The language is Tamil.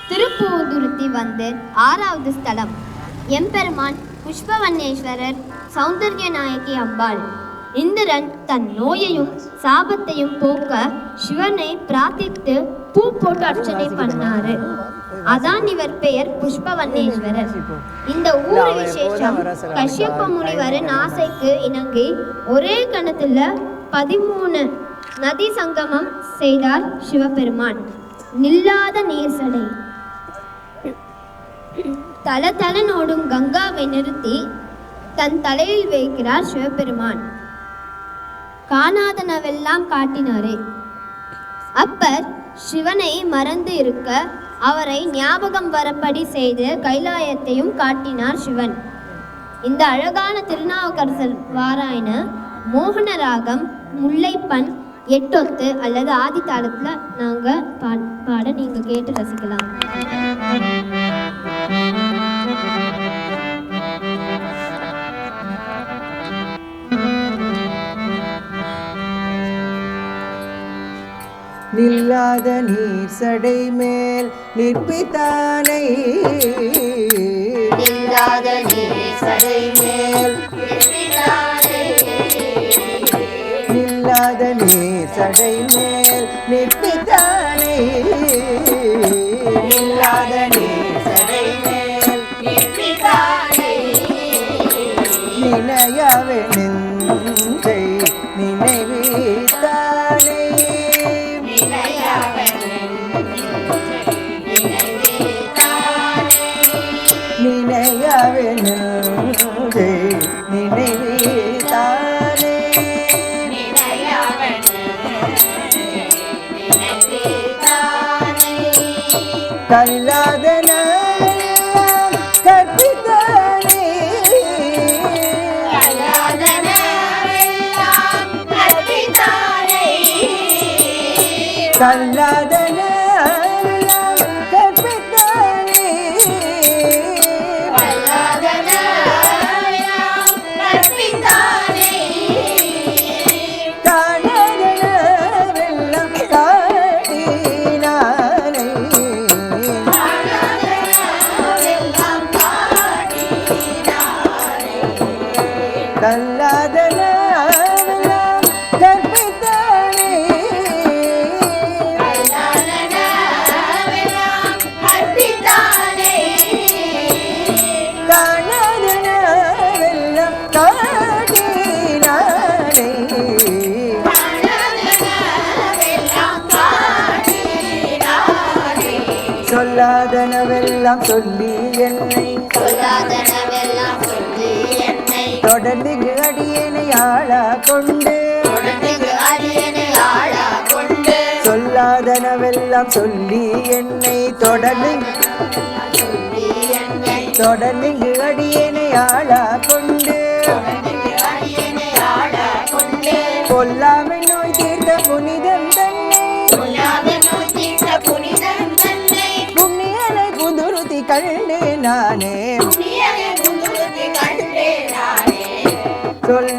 திருப்பூதுருத்தி வந்து 6வது ஸ்தலம் எம்பெருமான் புஷ்பவன்னேஸ்வரர் சௌந்தர்ய நாயகி அம்பாள். இந்திரன் தன் நோயையும் சாபத்தையும் போக்க சிவனை பிரார்த்தித்து பூ போட்டு அர்ச்சனை பண்ணாரு. அதான் இவர் பெயர் புஷ்பவன்னேஸ்வரர். இந்த ஊர் விசேஷம் கஷ்யப்ப முனிவரின் ஆசைக்கு இணங்கி ஒரே கணத்துல 13 நதி சங்கமம் செய்தார் சிவபெருமான். நில்லாத நீர்சடை தல தலனோடும் கங்காவை நிறுத்தி தன் தலையில் வைக்கிறார் சிவபெருமான். காணாதனவெல்லாம் காட்டினாரே. அப்பர் சிவனை மறந்து இருக்க அவரை ஞாபகம் வரப்படி செய்து கைலாயத்தையும் காட்டினார் சிவன். இந்த அழகான திருநாவுக்கரசர் வாராயண மோகன ராகம் முல்லைப்பண் எட்டொத்து அல்லது ஆதி தாளத்துல நாங்க பாட நீங்க கேட்டு ரசிக்கலாம். நில்லாத நீர் சடை மேல் நிற்பித்தானை, நில்லாத நீர் சடை மேல் நிற்பித்தானை, நில்லாத நீர் சடை மேல் நிற்பித்தானை, நில்லாத நீர் சடை மேல் நிற்பித்தானை, நினையவே நெஞ்சை நினைவித்தானை, நினையவே நெஞ்சை நினைவித்தானை, கல்லாதன கற்பித்தானே, கல்லாதன கற்பித்தானே, காணாதனவெல்லாம் காட்டினானே, கல்லாதனவெல்லாம் கற்பித்தானே, காணாதனவெல்லாம் காட்டினானே, சொல்லாதனவெல்லாம் சொல்லி என்னை தொடர்ந்து அடியனை ஆளா கொண்டு, சொல்லாதனவெல்லாம் சொல்லி என்னை தொடர்ந்து அடியனை ஆளா கொண்டு, கொல்லாமை நோய் தீர்த்த புனிதன் தன்னை, புண்ணியனை புதுருத்தி கண்டு நானே, சொல்